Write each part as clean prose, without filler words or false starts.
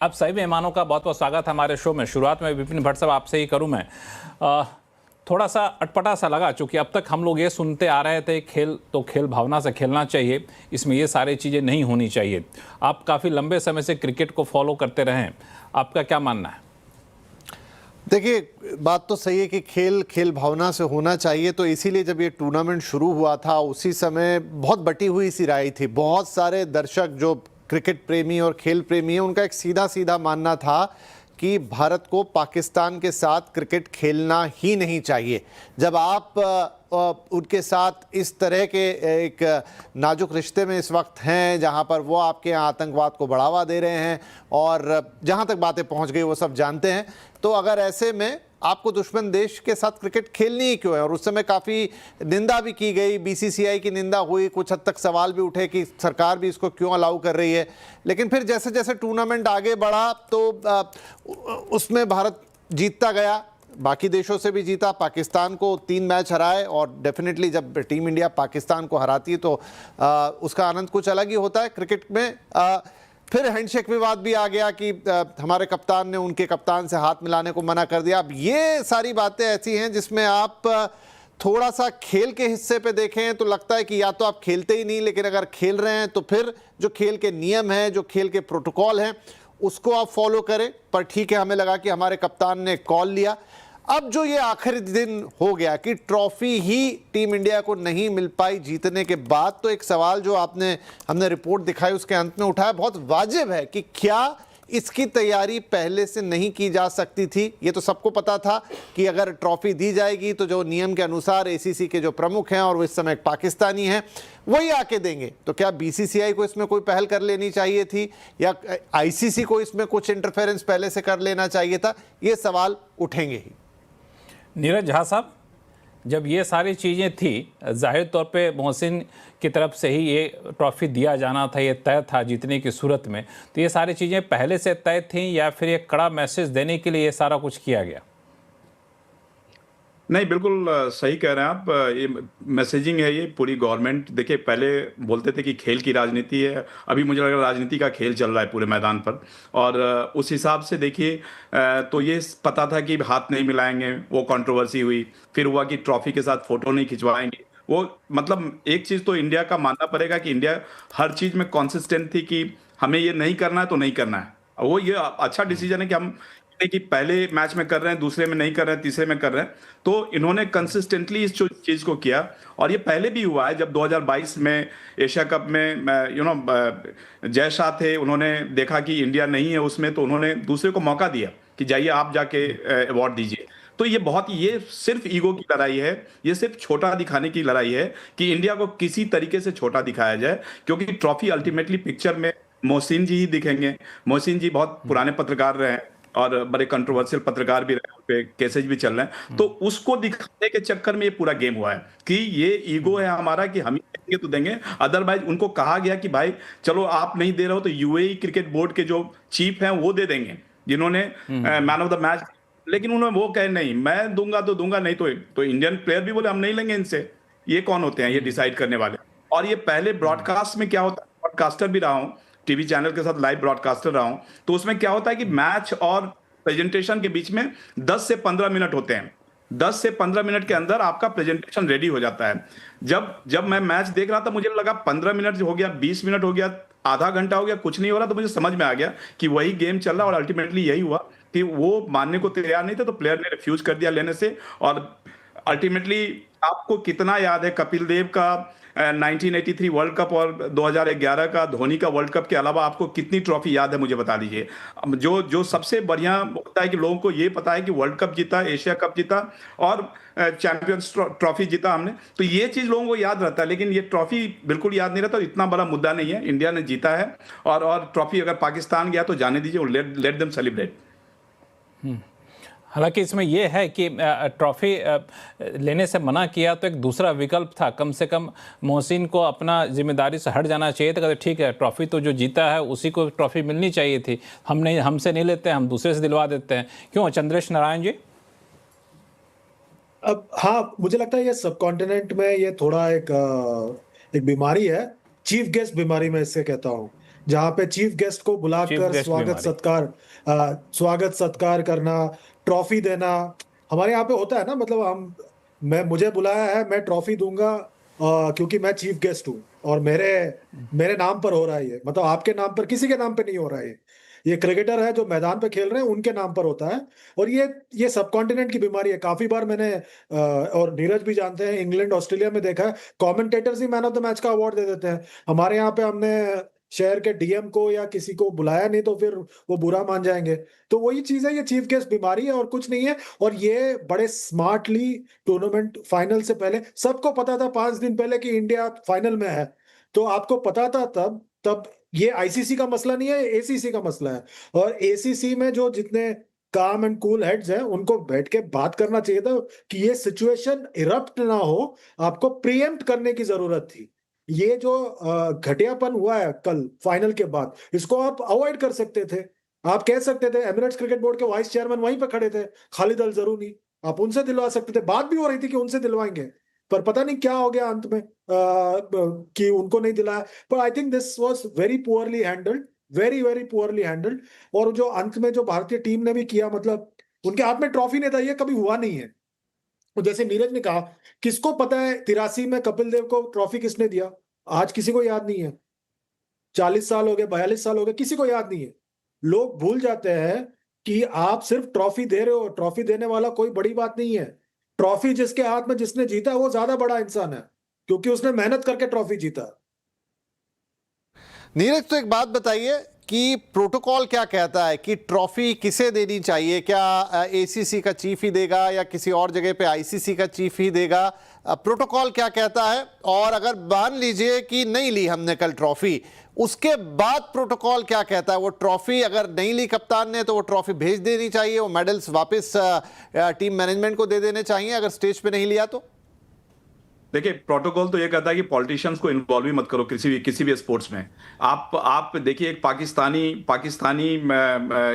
आप सभी मेहमानों का बहुत बहुत स्वागत है हमारे शो में। शुरुआत में विपिन भट्ट साहब आपसे ही करूं मैं। थोड़ा सा अटपटा सा लगा, चूंकि अब तक हम लोग ये सुनते आ रहे थे खेल तो खेल भावना से खेलना चाहिए, इसमें ये सारी चीज़ें नहीं होनी चाहिए। आप काफ़ी लंबे समय से क्रिकेट को फॉलो करते रहे हैं, आपका क्या मानना है? देखिए, बात तो सही है कि खेल खेल भावना से होना चाहिए। तो इसीलिए जब ये टूर्नामेंट शुरू हुआ था उसी समय बहुत बटी हुई सी राय थी। बहुत सारे दर्शक जो क्रिकेट प्रेमी और खेल प्रेमी हैं, उनका एक सीधा सीधा मानना था कि भारत को पाकिस्तान के साथ क्रिकेट खेलना ही नहीं चाहिए। जब आप उनके साथ इस तरह के एक नाजुक रिश्ते में इस वक्त हैं जहां पर वो आपके यहाँ आतंकवाद को बढ़ावा दे रहे हैं और जहां तक बातें पहुंच गई वो सब जानते हैं, तो अगर ऐसे में आपको दुश्मन देश के साथ क्रिकेट खेलनी ही क्यों है। और उस समय काफ़ी निंदा भी की गई, बीसीसीआई की निंदा हुई, कुछ हद तक सवाल भी उठे कि सरकार भी इसको क्यों अलाउ कर रही है। लेकिन फिर जैसे जैसे टूर्नामेंट आगे बढ़ा तो उसमें भारत जीतता गया, बाकी देशों से भी जीता, पाकिस्तान को 3 मैच हराए। और डेफिनेटली जब टीम इंडिया पाकिस्तान को हराती है तो उसका आनंद कुछ अलग ही होता है क्रिकेट में। फिर हैंडशेक विवाद भी आ गया कि हमारे कप्तान ने उनके कप्तान से हाथ मिलाने को मना कर दिया। अब ये सारी बातें ऐसी हैं जिसमें आप थोड़ा सा खेल के हिस्से पे देखें तो लगता है कि या तो आप खेलते ही नहीं, लेकिन अगर खेल रहे हैं तो फिर जो खेल के नियम हैं, जो खेल के प्रोटोकॉल हैं, उसको आप फॉलो करें। पर ठीक है, हमें लगा कि हमारे कप्तान ने कॉल लिया। अब जो ये आखिरी दिन हो गया कि ट्रॉफी ही टीम इंडिया को नहीं मिल पाई जीतने के बाद, तो एक सवाल जो हमने रिपोर्ट दिखाई उसके अंत में उठाया बहुत वाजिब है कि क्या इसकी तैयारी पहले से नहीं की जा सकती थी। ये तो सबको पता था कि अगर ट्रॉफी दी जाएगी तो जो नियम के अनुसार एसीसी के जो प्रमुख हैं और वो इस समय पाकिस्तानी हैं वही आके देंगे। तो क्या बीसीसीआई को इसमें कोई पहल कर लेनी चाहिए थी या आईसीसी को इसमें कुछ इंटरफेरेंस पहले से कर लेना चाहिए था? ये सवाल उठेंगे ही। नीरज झा साहब, जब ये सारी चीज़ें थी, जाहिर तौर पे मोहसिन की तरफ से ही ये ट्रॉफी दिया जाना था, ये तय था जीतने की सूरत में, तो ये सारी चीज़ें पहले से तय थीं या फिर एक कड़ा मैसेज देने के लिए ये सारा कुछ किया गया? नहीं, बिल्कुल सही कह रहे हैं आप। ये मैसेजिंग है, ये पूरी गवर्नमेंट। देखिए, पहले बोलते थे कि खेल की राजनीति है, अभी मुझे लग रहा है राजनीति का खेल चल रहा है पूरे मैदान पर। और उस हिसाब से देखिए, तो ये पता था कि हाथ नहीं मिलाएंगे, वो कंट्रोवर्सी हुई। फिर हुआ कि ट्रॉफी के साथ फोटो नहीं खिंचवाएंगे। वो मतलब एक चीज तो इंडिया का मानना पड़ेगा कि इंडिया हर चीज में कॉन्सिस्टेंट थी कि हमें ये नहीं करना है तो नहीं करना है। वो ये अच्छा डिसीजन है कि हम कि पहले मैच में कर रहे हैं, दूसरे में नहीं कर रहे हैं, तीसरे में कर रहे हैं। तो इन्होंने कंसिस्टेंटली इस चीज को किया। और ये पहले भी हुआ है, जब 2022 में एशिया कप में जय शाह थे, उन्होंने देखा कि इंडिया नहीं है उसमें, तो उन्होंने दूसरे को मौका दिया कि जाइए आप जाके अवार्ड दीजिए। तो ये सिर्फ ईगो की लड़ाई है, ये सिर्फ छोटा दिखाने की लड़ाई है कि इंडिया को किसी तरीके से छोटा दिखाया जाए, क्योंकि ट्रॉफी अल्टीमेटली पिक्चर में मोहसिन जी ही दिखेंगे। मोहसिन जी बहुत पुराने पत्रकार रहे हैं और बड़े कंट्रोवर्शियल पत्रकार भी रहे, उन पे केसेज भी चल रहे हैं। तो उसको दिखाने के चक्कर में ये पूरा गेम हुआ है कि ये ईगो है हमारा कि हम ही देंगे तो देंगे। अदरवाइज उनको कहा गया कि भाई चलो आप नहीं दे रहे हो तो यूएई क्रिकेट बोर्ड के जो चीफ हैं वो दे देंगे, जिन्होंने मैन ऑफ द मैच। लेकिन उन्होंने वो कहे नहीं, मैं दूंगा तो दूंगा, नहीं तो इंडियन प्लेयर भी बोले हम नहीं लेंगे इनसे। ये कौन होते हैं ये डिसाइड करने वाले? और ये पहले ब्रॉडकास्ट में क्या होता है, ब्रॉडकास्टर भी रहा हूं, टीवी चैनल के साथ लाइव ब्रॉडकास्टर रहा हूं, तो उसमें क्या होता है कि मैच और प्रेजेंटेशन के बीच में 10 से 15 मिनट होते हैं। 10 से 15 मिनट के अंदर आपका प्रेजेंटेशन रेडी हो जाता है। जब मैं मैच देख रहा था, मुझे लगा 15 मिनट हो गया, 20 मिनट हो गया, आधा घंटा हो गया, कुछ नहीं हो रहा। तो मुझे समझ में आ गया कि वही गेम चल रहा। और अल्टीमेटली यही हुआ कि वो मानने को तैयार नहीं थे, तो प्लेयर ने रिफ्यूज कर दिया लेने से। और अल्टीमेटली आपको कितना याद है कपिल देव का 1983 वर्ल्ड कप और 2011 का धोनी का वर्ल्ड कप के अलावा आपको कितनी ट्रॉफी याद है, मुझे बता दीजिए। जो सबसे बढ़िया होता है कि लोगों को ये पता है कि वर्ल्ड कप जीता, एशिया कप जीता और चैंपियंस ट्रॉफी जीता हमने, तो ये चीज लोगों को याद रहता है। लेकिन ये ट्रॉफी बिल्कुल याद नहीं रहता। इतना बड़ा मुद्दा नहीं है, इंडिया ने जीता है। और ट्रॉफी अगर पाकिस्तान गया तो जाने दीजिए, लेट देम सेलिब्रेट। हालांकि इसमें यह है कि ट्रॉफी लेने से मना किया तो एक दूसरा विकल्प था, कम से कम मोहसिन को अपना जिम्मेदारी से हट जाना चाहिए था। ठीक है, ट्रॉफी तो जो जीता है उसी को ट्रॉफी मिलनी चाहिए थी, हमसे नहीं लेते हैं, हम दूसरे से दिलवा देते हैं। क्यों चंद्रेश नारायण जी? अब हाँ, मुझे लगता है ये सब कॉन्टिनेंट में ये थोड़ा एक बीमारी है, चीफ गेस्ट बीमारी मैं इससे कहता हूँ। जहां पे चीफ गेस्ट को चीफ बुलाकर गेस्ट बीमारी। स्वागत सत्कार करना, ट्रॉफी देना। हमारे यहाँ पे होता है ना, मतलब मुझे बुलाया है, मैं ट्रॉफी दूंगा क्योंकि मैं चीफ गेस्ट हूँ और मेरे मेरे नाम पर हो रहा है ये, मतलब आपके नाम पर, किसी के नाम पे नहीं हो रहा है ये क्रिकेटर है जो मैदान पे खेल रहे हैं उनके नाम पर होता है। और ये सब कॉन्टिनेंट की बीमारी है। काफी बार मैंने और नीरज भी जानते हैं, इंग्लैंड ऑस्ट्रेलिया में देखा है, commentators he man of the match का अवार्ड दे देते हैं। हमारे यहाँ पे हमने शहर के डीएम को या किसी को बुलाया नहीं तो फिर वो बुरा मान जाएंगे। तो वही चीज है, ये चीफ गेस्ट बीमारी है और कुछ नहीं है। और ये बड़े स्मार्टली टूर्नामेंट फाइनल से पहले सबको पता था, 5 दिन पहले, कि इंडिया फाइनल में है। तो आपको पता था तब तब ये आईसीसी का मसला नहीं है, एसीसी का मसला है। और एसीसी में जो जितने काम एंड कूल हेड्स हैं उनको बैठ के बात करना चाहिए था कि ये सिचुएशन इरप्ट ना हो, आपको प्रीएम्प्ट करने की जरूरत थी। ये जो घटियापन हुआ है कल फाइनल के बाद, इसको आप अवॉइड कर सकते थे। आप कह सकते थे, एमिरेट्स क्रिकेट बोर्ड के वाइस चेयरमैन वहीं पे खड़े थे, खालिद अल जरूरी, आप उनसे दिलवा सकते थे। बात भी हो रही थी कि उनसे दिलवाएंगे, पर पता नहीं क्या हो गया अंत में कि उनको नहीं दिलाया। पर I think this was very poorly handled, very very poorly handled. और जो अंत में जो भारतीय टीम ने भी किया, मतलब उनके हाथ में ट्रॉफी नहीं था, ये कभी हुआ नहीं है। तो जैसे नीरज ने कहा, किसको पता है 83 में कपिल देव को ट्रॉफी किसने दिया? आज किसी को याद नहीं है। 40 साल हो गए, 42 साल हो गए, किसी को याद नहीं है। लोग भूल जाते हैं कि आप सिर्फ ट्रॉफी दे रहे हो, ट्रॉफी देने वाला कोई बड़ी बात नहीं है। ट्रॉफी जिसके हाथ में जिसने जीता वो ज्यादा बड़ा इंसान है, क्योंकि उसने मेहनत करके ट्रॉफी जीता। नीरज, तो एक बात बताइए कि प्रोटोकॉल क्या कहता है कि ट्रॉफी किसे देनी चाहिए? क्या एसीसी का चीफ ही देगा या किसी और जगह पे आईसीसी का चीफ ही देगा? प्रोटोकॉल क्या कहता है? और अगर मान लीजिए कि नहीं ली हमने कल ट्रॉफी, उसके बाद प्रोटोकॉल क्या कहता है? वो ट्रॉफी अगर नहीं ली कप्तान ने तो वो ट्रॉफी भेज देनी चाहिए, वो मेडल्स वापस टीम मैनेजमेंट को दे देने चाहिए अगर स्टेज पे नहीं लिया तो? देखिए, प्रोटोकॉल तो ये कहता है कि पॉलिटिशियंस को इन्वॉल्व ही मत करो किसी भी स्पोर्ट्स में। आप देखिए, एक पाकिस्तानी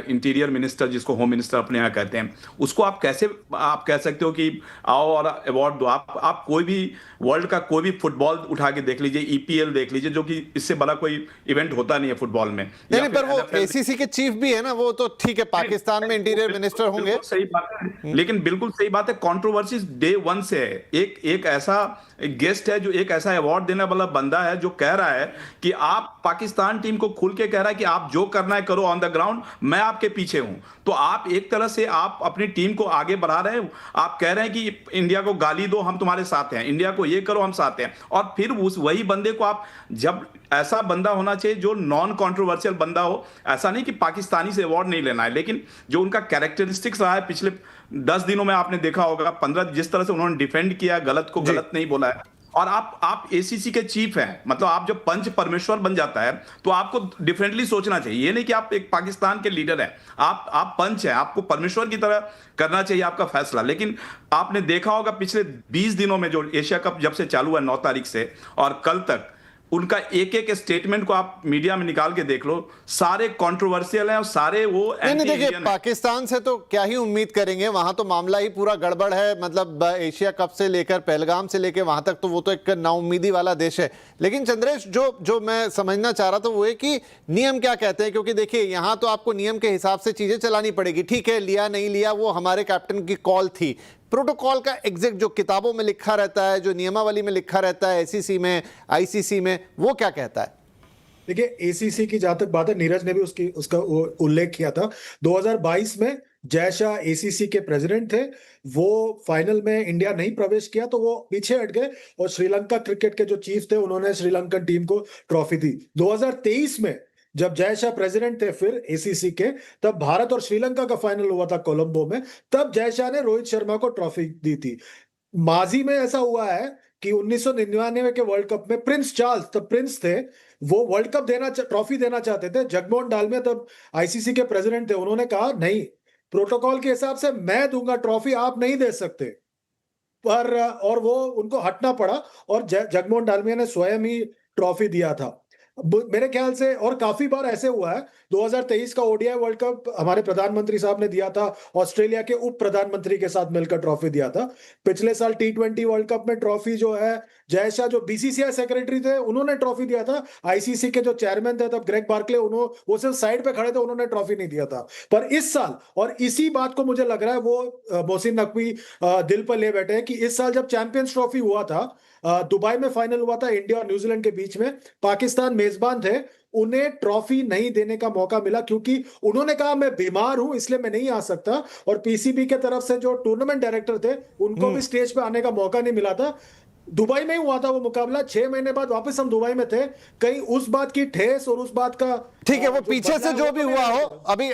इंटीरियर मिनिस्टर, जिसको होम मिनिस्टर अपने यहाँ कहते हैं, उसको आप कह सकते हो कि आओ और अवार्ड दो? आप कोई भी वर्ल्ड का कोई भी फुटबॉल उठा के देख लीजिए, ईपीएल देख लीजिए, जो कि इससे बड़ा कोई इवेंट होता नहीं है फुटबॉल में। नहीं, पर वो एसीसी के चीफ भी है ना, वो तो ठीक है, पाकिस्तान में इंटीरियर मिनिस्टर होंगे। सही बात है, लेकिन बिल्कुल सही बात है, कंट्रोवर्सी डे वन से है। एक ऐसा गेस्ट है जो एक ऐसा अवार्ड देने वाला बंदा है जो कह रहा है कि आप, पाकिस्तान टीम को खुल के कह रहा है कि आप जो करना है करो ऑन द ग्राउंड, मैं आपके पीछे हूं। तो आप एक तरह से आप अपनी टीम को आगे बढ़ा रहे हो। आप कह रहे हैं कि इंडिया को गाली दो, हम तुम्हारे साथ हैं, इंडिया को ये करो, हम साथ हैं। और फिर वही बंदे को आप, जब ऐसा बंदा होना चाहिए जो नॉन कंट्रोवर्शियल बंदा हो। ऐसा नहीं कि पाकिस्तानी से अवार्ड नहीं लेना है, लेकिन जो उनका कैरेक्टरिस्टिक्स रहा है पिछले 10 दिनों में, आपने देखा होगा 15, जिस तरह से उन्होंने डिफेंड किया, गलत को गलत नहीं बोला है। और आप एसीसी के चीफ हैं, मतलब आप जब पंच परमेश्वर बन जाता है तो आपको डिफरेंटली सोचना चाहिए। ये नहीं कि आप एक पाकिस्तान के लीडर हैं, आप पंच हैं, आपको परमेश्वर की तरह करना चाहिए आपका फैसला। लेकिन आपने देखा होगा पिछले 20 दिनों में, जो एशिया कप जब से चालू है 9 तारीख से और कल तक, उनका एक स्टेटमेंट को आप मीडिया में निकाल के देख लो, सारे कंट्रोवर्शियल हैं और सारे वो नहीं, देखिए, पाकिस्तान से तो क्या ही उम्मीद करेंगे, वहां तो मामला ही पूरा गड़बड़ है। मतलब एशिया कप से लेकर पहलगाम से लेकर वहां तक तो वो तो एक नाउम्मीदी वाला देश है। लेकिन चंद्रेश, जो मैं समझना चाह रहा था वो है कि नियम क्या कहते हैं, क्योंकि देखिए यहां तो आपको नियम के हिसाब से चीजें चलानी पड़ेगी। ठीक है, लिया नहीं लिया वो हमारे कैप्टन की कॉल थी। प्रोटोकॉल का एग्जैक्ट जो किताबों में लिखा रहता है, जो नियमावली में लिखा रहता है, एसीसी में, आईसीसी में, वो क्या कहता है? देखिए, एसीसी की जहां तक बात है, नीरज ने भी उसका उल्लेख किया था। 2022 में जय शाह एसीसी के प्रेसिडेंट थे। वो फाइनल में इंडिया नहीं प्रवेश किया तो वो पीछे हट गए, और श्रीलंका क्रिकेट के जो चीफ थे उन्होंने श्रीलंकन टीम को ट्रॉफी दी। 2023 में जब जय शाह प्रेसिडेंट थे फिर एसीसी के, तब भारत और श्रीलंका का फाइनल हुआ था कोलंबो में, तब जय शाह ने रोहित शर्मा को ट्रॉफी दी थी। माजी में ऐसा हुआ है कि 1999 के वर्ल्ड कप में प्रिंस चार्ल्स, तब प्रिंस थे, वो वर्ल्ड कप ट्रॉफी देना चाहते थे। जगमोहन डालमिया तब आईसीसी के प्रेसिडेंट थे, उन्होंने कहा नहीं, प्रोटोकॉल के हिसाब से मैं दूंगा ट्रॉफी, आप नहीं दे सकते। पर और वो उनको हटना पड़ा और जगमोहन डालमिया ने स्वयं ही ट्रॉफी दिया था। मेरे ख्याल से, और काफी बार ऐसे हुआ है। 2023 का ओडीआई वर्ल्ड कप हमारे प्रधानमंत्री साहब ने दिया था, ऑस्ट्रेलिया के उप प्रधानमंत्री के साथ मिलकर ट्रॉफी दिया था। पिछले साल T20 वर्ल्ड कप में ट्रॉफी जो है जय शाह जो बीसीसीआई सेक्रेटरी थे उन्होंने ट्रॉफी दिया था। आईसीसी के जो चेयरमैन थे तब ग्रेग बार्कले, वो सिर्फ साइड पे खड़े थे, उन्होंने ट्रॉफी नहीं दिया था। पर इस साल, और इसी बात को मुझे लग रहा है वो मोहसिन नकवी दिल पर ले बैठे हैं कि इस साल जब चैंपियंस ट्रॉफी हुआ था, दुबई में फाइनल हुआ था इंडिया और न्यूजीलैंड के बीच में, पाकिस्तान मेजबान थे, उन्हें ट्रॉफी नहीं देने का मौका मिला क्योंकि उन्होंने कहा मैं बीमार हूं इसलिए मैं नहीं आ सकता। और पीसीबी के तरफ से जो टूर्नामेंट डायरेक्टर थे उनको भी स्टेज पे आने का मौका नहीं मिला था। दुबई में ही हुआ था वो मुकाबला, 6 महीने बाद वापस हम दुबई में थे। कहीं उस बात की ठेस और उस बात का ठीक है, वो जो पीछे से बदला है, जो वो भी तो हुआ नहीं हो, लगा। अभी